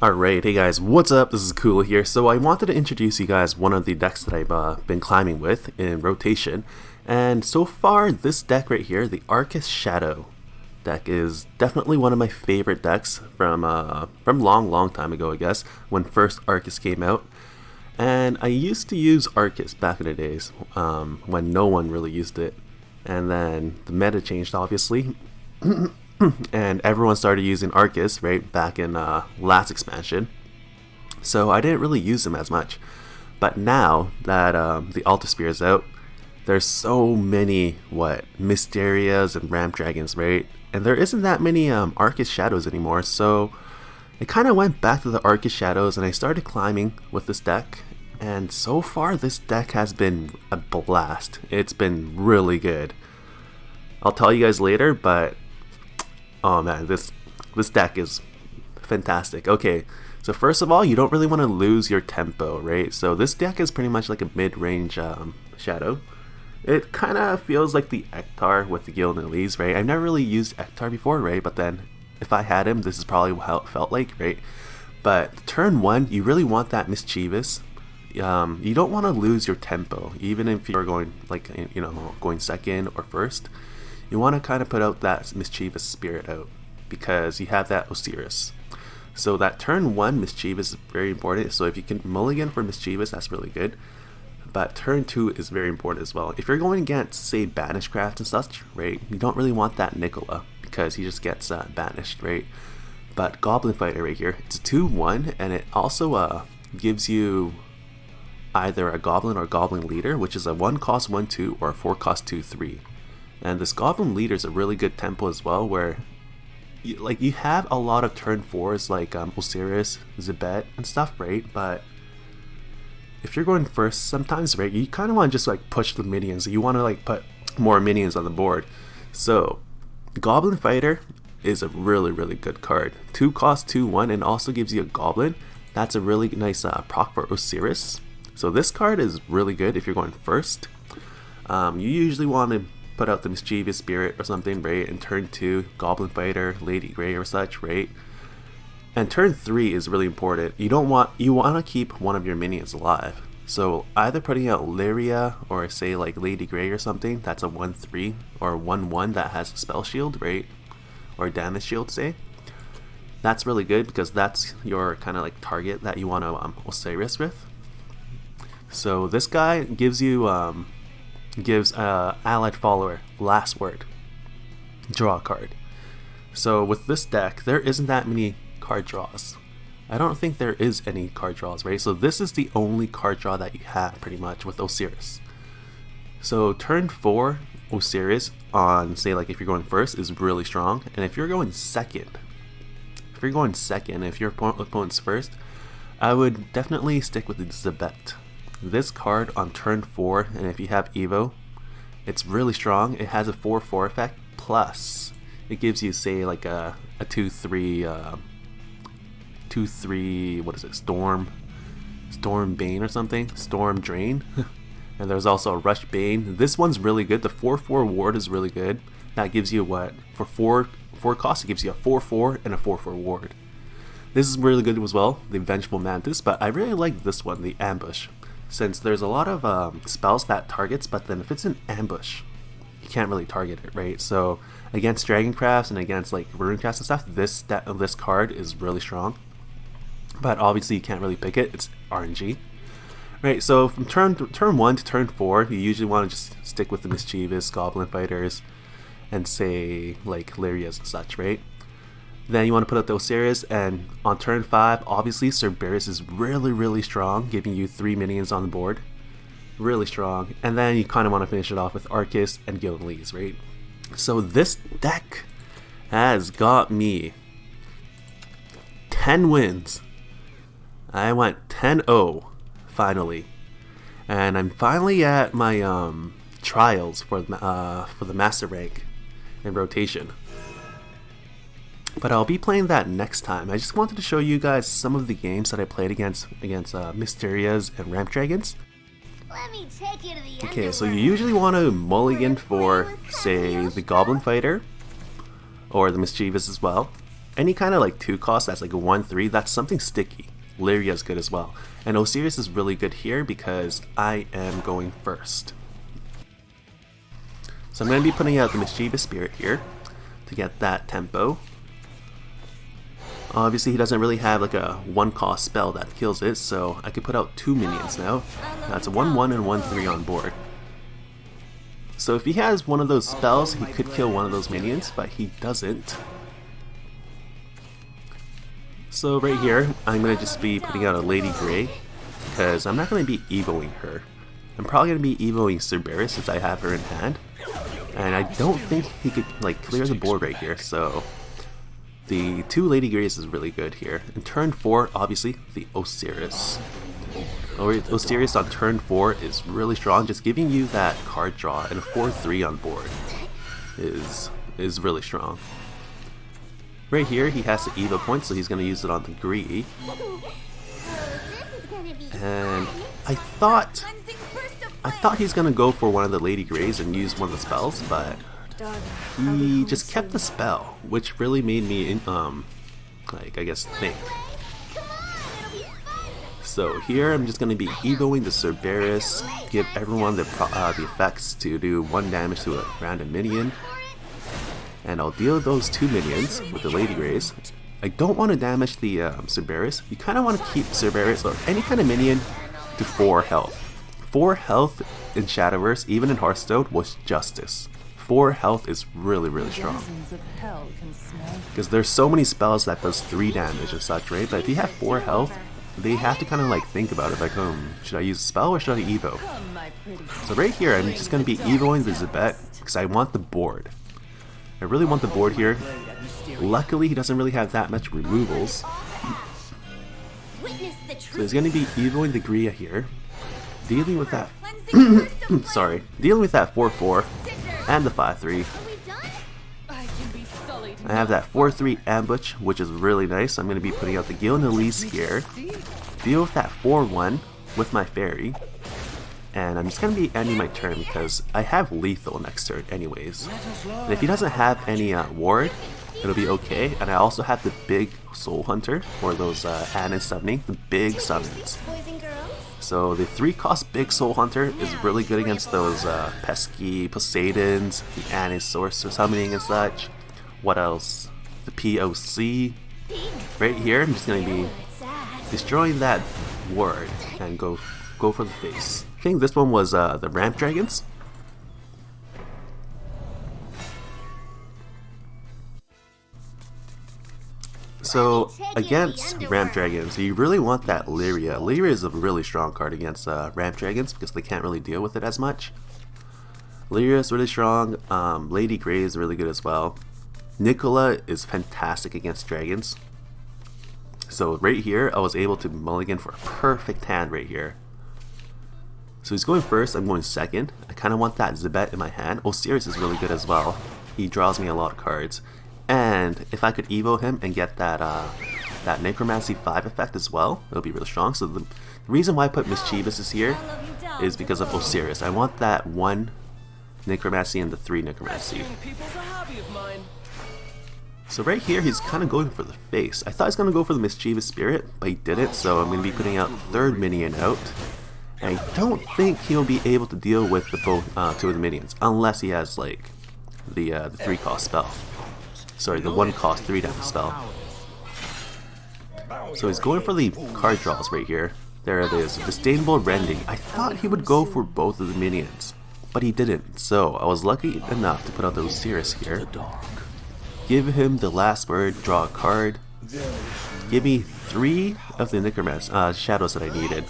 Alright, hey guys, what's up? This is Kulo here. So I wanted to introduce you guys one of the decks that I've been climbing with in rotation. And so far, this deck right here, the Arcus Shadow deck, is definitely one of my favorite decks from long time ago, I guess, when first Arcus came out. And I used to use Arcus back in the days, when no one really used it. And then the meta changed, obviously. And everyone started using Arcus right back in last expansion, so I didn't really use them as much. But now that the Altasphere is out, there's so many Mysterias and Ramp Dragons, right? And there isn't that many Arcus Shadows anymore, so I kind of went back to the Arcus Shadows and I started climbing with this deck. And so far this deck has been a blast. It's been really good. I'll tell you guys later, but oh man, this deck is fantastic. Okay, so first of all, you don't really want to lose your tempo, right? So this deck is pretty much like a mid-range shadow. It kind of feels like the Ektar with the Gilded Leaves, right? I've never really used Ektar before, right? But then if I had him, this is probably how it felt like, right? But turn one, you really want that Mischievous. You don't want to lose your tempo, even if you're going going second or first. You want to kind of put out that Mischievous spirit out, because you have that Osiris. So that turn one Mischievous is very important. So if you can mulligan for Mischievous, that's really good. But turn two is very important as well. If you're going against, say, Banishcraft and such, right, you don't really want that Nicola, because he just gets banished, right? But Goblin Fighter right here, it's a 2-1, and it also gives you either a Goblin or Goblin Leader, which is a 1-cost 1-2 or a 4-cost 2-3. And this Goblin Leader is a really good tempo as well, where you have a lot of turn 4s like Osiris, Zibet, and stuff, right? But if you're going first, sometimes, right, you kind of want to just push the minions. You want to put more minions on the board. So Goblin Fighter is a really good card. 2-cost 2-1, and also gives you a Goblin. That's a really nice proc for Osiris. So this card is really good if you're going first. You usually want to put out the Mischievous Spirit or something, right? And turn 2, Goblin Fighter, Lady Grey or such, right? And turn 3 is really important. You want to keep one of your minions alive. So either putting out Lyria or say Lady Grey or something, that's a 1-3 or 1-1 that has a spell shield, right? Or damage shield, say. That's really good because that's your kind of target that you want to Osiris with. So this guy gives you gives allied follower last word, draw a card. So with this deck, there isn't that many card draws. I don't think there is any card draws, right? So this is the only card draw that you have pretty much with Osiris. So turn 4 Osiris on, say, if you're going first, is really strong. And if you're going second, if your opponent's first, I would definitely stick with the Zibet. This card on turn 4, and if you have Evo, it's really strong. It has a 4/4 effect, plus it gives you, say, a 2/3 what is it, Storm Bane or something, Storm Drain. And there's also a Rush Bane. This one's really good. The 4/4 ward is really good. That gives you for 4 costs, it gives you a 4/4 and a 4/4 ward. This is really good as well, the Vengeful Mantis, but I really like this one, the Ambush. Since there's a lot of spells that targets, but then if it's an ambush, you can't really target it, right? So against Dragoncraft and against Runecraft and stuff, this card is really strong. But obviously you can't really pick it, it's RNG. Right, so from turn 1 to turn 4, you usually want to just stick with the Mischievous, Goblin Fighters, and say Lyrias and such, right? Then you want to put out the Osiris, and on turn 5, obviously Cerberus is really strong, giving you 3 minions on the board. Really strong. And then you kind of want to finish it off with Arcus and Gilded Leaves, right? So this deck has got me 10 wins. I went 10-0, finally. And I'm finally at my trials for the Master Rank in rotation. But I'll be playing that next time. I just wanted to show you guys some of the games that I played against Mysterias and Ramp Dragons. Let me take you to the Okay, so you usually want to mulligan for, say, the Goblin Fighter, or the Mischievous as well. any kind of like 2 cost that's like a 1/3, that's something sticky. Lyria is good as well. And Osiris is really good here because I am going first. So I'm going to be putting out the Mischievous Spirit here to get that tempo. Obviously he doesn't really have like a 1 cost spell that kills it, so I could put out 2 minions now. That's a 1/1 and 1/3 on board. So if he has one of those spells, he could kill one of those minions, but he doesn't. So right here, I'm going to just be putting out a Lady Grey, because I'm not going to be evoing her. I'm probably going to be evoing Cerberus since I have her in hand. And I don't think he could like clear the board right here, so the 2 Lady Greys is really good here. In turn 4, obviously, the Osiris. Osiris on turn 4 is really strong, just giving you that card draw, and a 4/3 on board is really strong. Right here, he has the Evo point, so he's going to use it on the Gree. And I thought he's going to go for one of the Lady Greys and use one of the spells, but he just kept the spell, which really made me, like, I guess, think. So here, I'm just going to be evoing the Cerberus, give everyone the effects to do 1 damage to a random minion. And I'll deal those 2 minions with the Lady Greys. I don't want to damage the Cerberus. You kind of want to keep Cerberus or any kind of minion to 4 health. 4 health in Shadowverse, even in Hearthstone, was justice. 4 health is really, really strong. Because there's so many spells that does 3 damage and such, right? But if you have 4 health, they have to kind of like think about it, like, should I use a spell or should I evo? So right here, I'm just going to be evoing the Zebet because I want the board. I really want the board here. Luckily, he doesn't really have that much removals. So he's going to be evoing the Gria here, dealing with that. Sorry, dealing with that 4/4 and the 5/3. I have that 4/3 ambush, which is really nice. I'm going to be putting out the Gil and Elise here. Deal with that 4/1 with my fairy. And I'm just going to be ending my turn because I have lethal next turn anyways. And if he doesn't have any ward, it'll be okay. And I also have the big Soul Hunter for those Anis summoning, the big summons. So the 3 cost big Soul Hunter is really good against those pesky Poseidons, the Anis Sorcerer summoning and such. What else? The POC. Right here, I'm just going to be destroying that ward and go for the face. I think this one was the Ramp Dragons. So against Ramp Dragons, you really want that Lyria. Lyria is a really strong card against Ramp Dragons because they can't really deal with it as much. Lyria is really strong. Lady Grey is really good as well. Nicola is fantastic against dragons. So right here, I was able to mulligan for a perfect hand right here. So he's going first, I'm going second. I kind of want that Zebet in my hand. Osiris is really good as well. He draws me a lot of cards. And if I could evo him and get that that Necromancy 5 effect as well, it'll be really strong. So the reason why I put Mischievous is here is because of Osiris. I want that 1 Necromancy and the 3 Necromancy. So right here, he's kind of going for the face. I thought he was going to go for the Mischievous Spirit, but he didn't, so I'm going to be putting out 3rd minion out. And I don't think he'll be able to deal with the both 2 of the minions, unless he has like the 3 cost spell. Sorry, the 1 cost 3 damage spell. So he's going for the card draws right here. There it is, Disdainful Rending. I thought he would go for both of the minions, but he didn't. So I was lucky enough to put out the Osiris here. Give him the last word, draw a card. Give me 3 of the Necromancer shadows that I needed.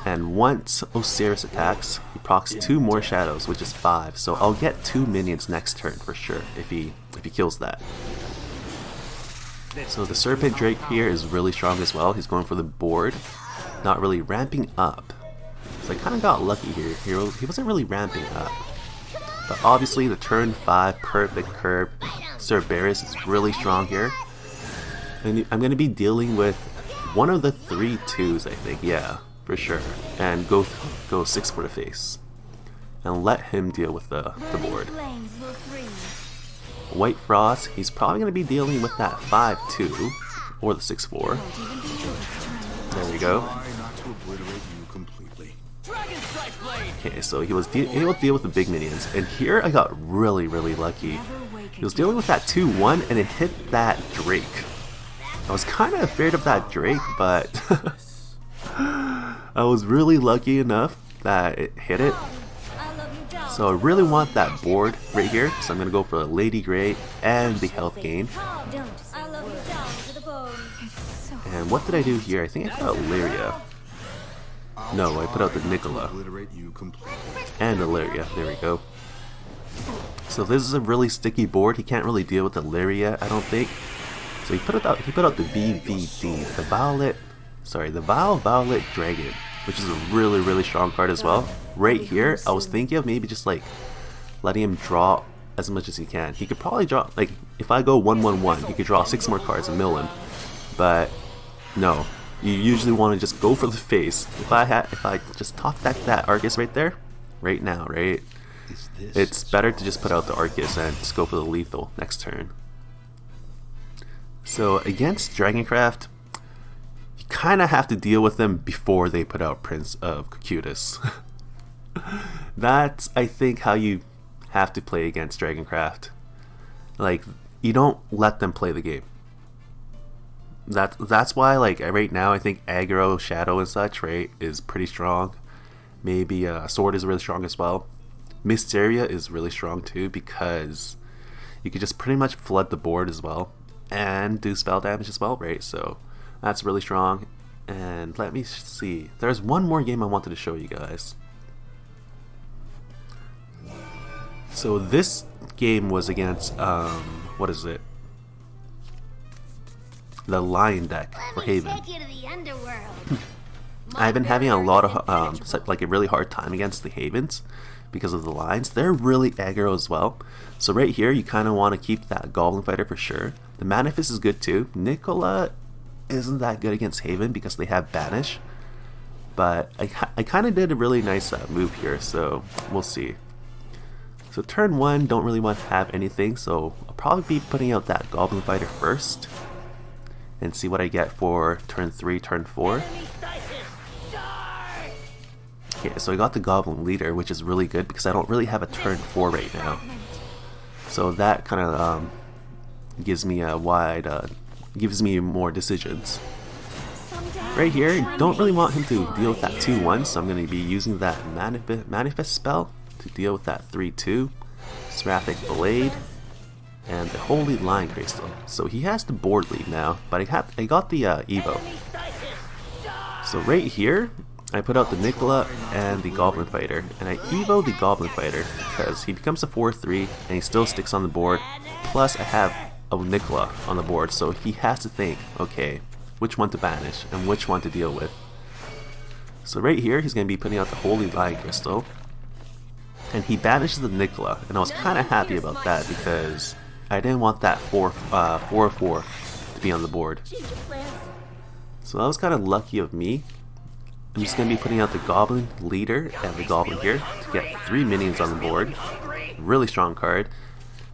And once Osiris attacks, he procs 2 more shadows, which is 5. So I'll get 2 minions next turn for sure if he kills that. So the Serpent Drake here is really strong as well. He's going for the board, not really ramping up. So I kind of got lucky here. He wasn't really ramping up. But obviously the turn 5 perfect curve Cerberus is really strong here. And I'm going to be dealing with one of the 3 2s, I think, yeah, for sure. And go 6 for the face. And let him deal with the board. White Frost, he's probably going to be dealing with that 5-2 or the 6-4. There we go. Okay, so he was able to deal with the big minions, and here I got really lucky. He was dealing with that 2-1 and it hit that Drake. I was kind of afraid of that Drake, but I was really lucky enough that it hit it. So I really want that board right here, so I'm going to go for the Lady Grey and the health gain. And what did I do here? I think I put out Lyria. No, I put out the Nicola. And the Lyria, there we go. So this is a really sticky board, he can't really deal with the Lyria, I don't think. So he put out the VVD, the Violet Dragon, which is a really strong card as well. Right here, I was thinking of maybe just like letting him draw as much as he can. He could probably draw, like, if I go 1-1-1, he could draw 6 more cards and mill him. But no, you usually want to just go for the face. If I just top deck that Arcus right there, right now, right? It's better to just put out the Arcus and just go for the lethal next turn. So against Dragoncraft, you kind of have to deal with them before they put out Prince of Cocytus. That's, I think, how you have to play against Dragoncraft. Like, you don't let them play the game. That's why, like, right now I think aggro, shadow and such, right, is pretty strong. Maybe sword is really strong as well. Mysteria is really strong too, because you could just pretty much flood the board as well and do spell damage as well, right? So that's really strong. And let me see, there's one more game I wanted to show you guys. So this game was against what is it, the Lion deck for Haven. I've been having a lot of like a really hard time against the Havens because of the lines. They're really aggro as well. So right here you kind of want to keep that Goblin Fighter for sure. The Manifest is good too. Nicola isn't that good against Haven because they have Banish, but I kind of did a really nice move here, so we'll see. So turn 1, don't really want to have anything, so I'll probably be putting out that Goblin Fighter first and see what I get for turn 3, turn 4. Okay, so I got the Goblin Leader, which is really good because I don't really have a turn 4 right now. So that kind of gives me a gives me more decisions. Right here, don't really want him to deal with that 2-1, so I'm going to be using that Manifest spell to deal with that 3-2, Seraphic Blade, and the Holy Lion Crystal. So he has the board lead now, but I got the Evo. So right here, I put out the Nicola and the Goblin Fighter, and I Evo the Goblin Fighter because he becomes a 4-3 and he still sticks on the board. Plus I have a Nicola on the board, so he has to think, okay, which one to banish and which one to deal with. So right here, he's going to be putting out the Holy Lion Crystal, and he banishes the Nicola, and I was kind of happy about that because I didn't want that 4-4 to be on the board. So that was kind of lucky of me. I'm just going to be putting out the Goblin Leader and the Goblin here to get 3 minions on the board. Really strong card.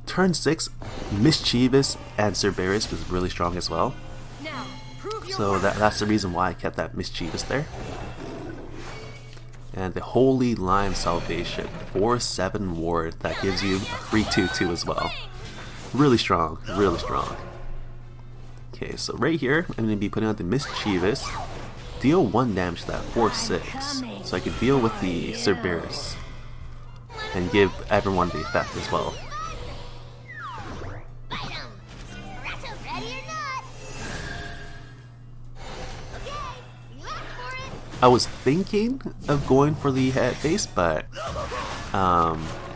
Turn 6, Mischievous and Cerberus was really strong as well. So that's the reason why I kept that Mischievous there. And the Holy Lion Salvation, 4/7 ward, that gives you a free 2/2 as well. Really strong, really strong. Okay, so right here, I'm going to be putting out the Mischievous. Deal 1 damage to that 4/6, so I can deal with the Cerberus and give everyone the effect as well. I was thinking of going for the head face, but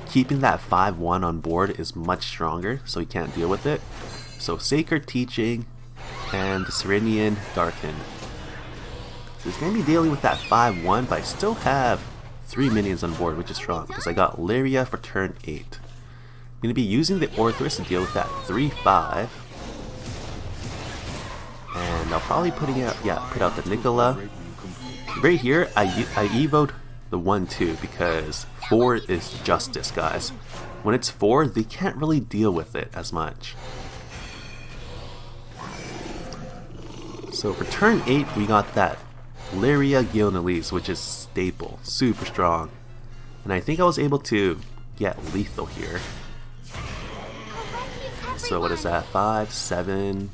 keeping that 5-1 on board is much stronger, so he can't deal with it. So Sacred Teaching and the Serenian Darken. So he's going to be dealing with that 5-1, but I still have 3 minions on board, which is strong because I got Lyria for turn 8. I'm going to be using the Orthrus to deal with that 3-5. And I'll probably put out the Nicola. Right here, I evoed the 1-2 because 4 is justice, guys. When it's 4, they can't really deal with it as much. So for turn 8, we got that Lyria Gilnelise, which is staple, super strong. And I think I was able to get lethal here. So what is that? 5, 7...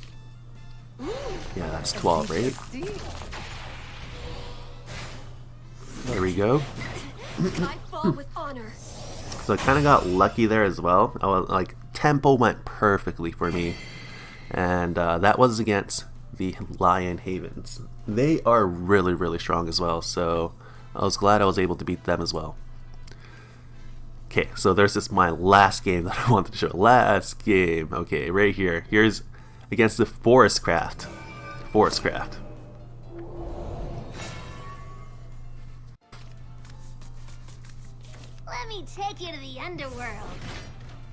Yeah, that's 12, right? There we go. So I kind of got lucky there as well. I was like, tempo went perfectly for me. And that was against the Lion Havens. They are really, really strong as well. So I was glad I was able to beat them as well. Okay, so there's this my last game that I wanted to show. Last game. Okay, right here. Here's against the Forestcraft. Forestcraft. Let me take you to the underworld.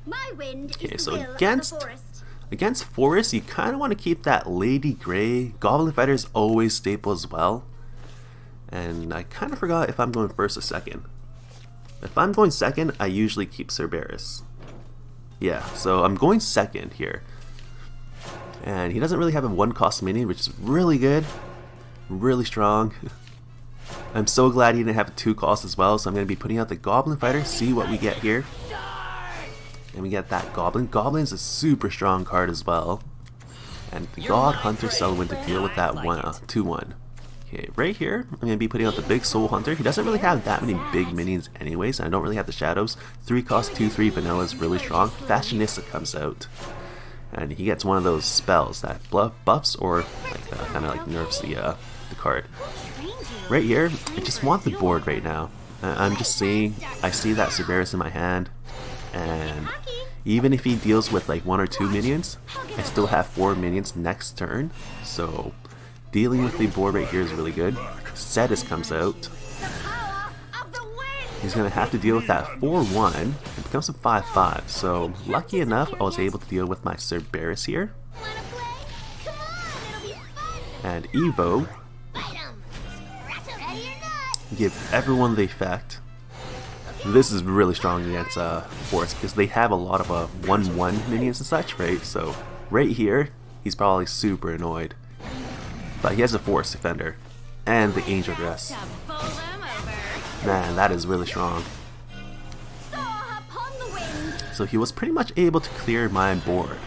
My wind Okay, is so the will of the forest. against Forest, you kind of want to keep that Lady Grey. Goblin Fighter is always staple as well. And I kind of forgot if I'm going first or second. If I'm going second, I usually keep Cerberus. Yeah, so I'm going second here. And he doesn't really have a 1-cost minion, which is really good. Really strong. I'm so glad he didn't have a 2-cost as well, so I'm going to be putting out the Goblin Fighter, see what we get here. And we get that Goblin. Goblin is a super strong card as well. And the God Hunter Selwyn to deal with that 2-1. Okay, right here, I'm going to be putting out the big Soul Hunter. He doesn't really have that many big minions anyways, and I don't really have the Shadows. 3-cost, 2-3 vanilla is really strong. Fashionista comes out. And he gets one of those spells that buffs or like, kind of like nerfs the card. Right here, I just want the board right now. I'm just seeing, I see that Cerberus in my hand, and even if he deals with like 1 or 2 minions, I still have 4 minions next turn, so dealing with the board right here is really good. Cetus comes out. He's going to have to deal with that 4-1. It becomes a 5-5, so lucky enough I was able to deal with my Cerberus here. And Evo. Give everyone the effect. This is really strong against Forest because they have a lot of 1-1 minions and such, right? So right here, he's probably super annoyed. But he has a Forest Defender and the Angel Dress. Man, that is really strong. So he was pretty much able to clear my board.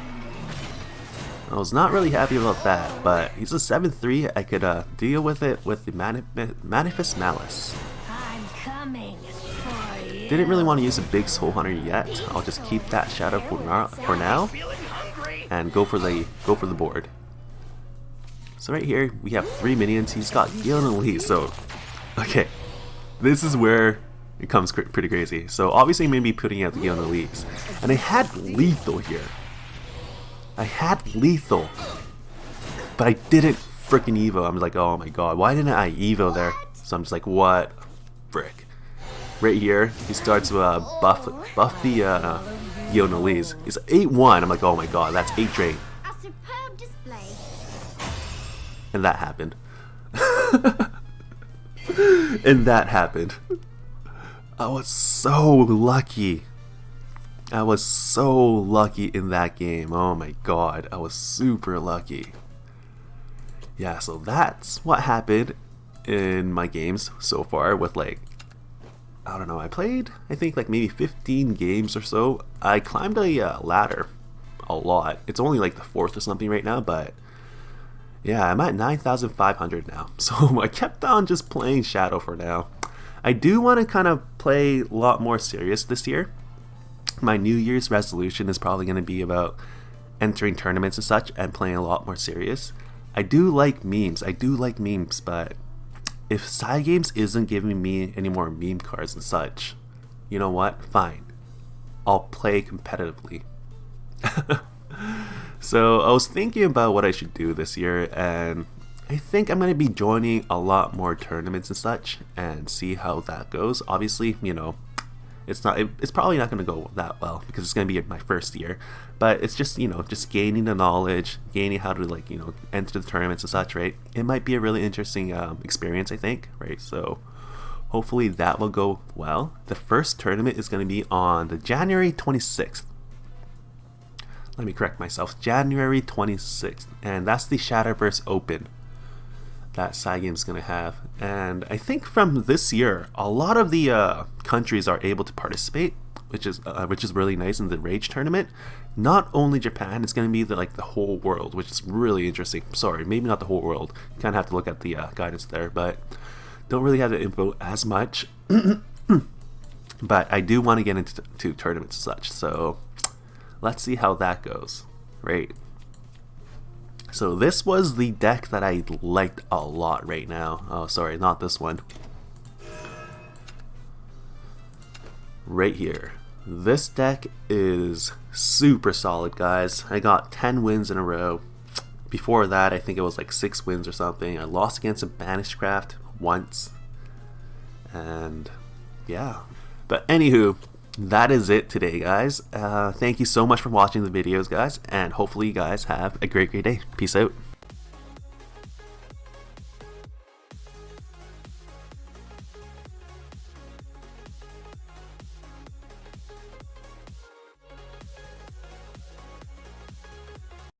I was not really happy about that, but he's a 7-3. I could deal with it with the Manifest Malice. I'm coming for you. Didn't really want to use a big Soul Hunter yet. I'll just keep that Shadow for now and go for the board. So right here we have 3 minions. He's got Gale and Lee. So okay, this is where it comes pretty crazy. So obviously I'm going to be putting out the Gale and Lees, and I had lethal here. I had lethal, but I didn't freaking Evo. I'm like, oh my god, why didn't I Evo there? So I'm just like, what? Frick. Right here, he starts to buff the Yonalese. He's 8-1. I'm like, oh my god, that's 8 drain. A superb display. And that happened. And that happened. I was so lucky. I was so lucky in that game. Oh my god, I was super lucky. Yeah, so that's what happened in my games so far with like, I don't know, I played I think like maybe 15 games or so. I climbed a ladder a lot. It's only like the 4th or something right now, but yeah, I'm at 9,500 now. So I kept on just playing Shadow for now. I do want to kind of play a lot more serious this year. My New Year's resolution is probably going to be about entering tournaments and such and playing a lot more serious. I do like memes, but if side games isn't giving me any more meme cards and such, you know what? Fine. I'll play competitively. So I was thinking about what I should do this year, and I think I'm going to be joining a lot more tournaments and such and see how that goes. Obviously, you know, it's probably not going to go that well because it's going to be my first year, but it's just, you know, just gaining the knowledge, gaining how to, like, you know, enter the tournaments and such, right? It might be a really interesting experience, I think, right? So Hopefully that will go well. The first tournament is going to be on the January 26th. Let me correct myself. January 26th. And that's the Shadowverse Open that Cygame's going to have. And I think from this year, a lot of the countries are able to participate, which is really nice in the Rage tournament. Not only Japan, it's going to be the whole world, which is really interesting. Sorry, maybe not the whole world. You kind of have to look at the guidance there, but don't really have the info as much. But I do want to get into tournaments and such, so let's see how that goes. Right. So this was the deck that I liked a lot right now. Oh, sorry, not this one. Right here. This deck is super solid, guys. I got 10 wins in a row. Before that, I think it was like 6 wins or something. I lost against a Forestcraft once. And yeah. But anywho, that is it today, guys. Thank you so much for watching the videos, guys. And hopefully you guys have a great day. Peace out.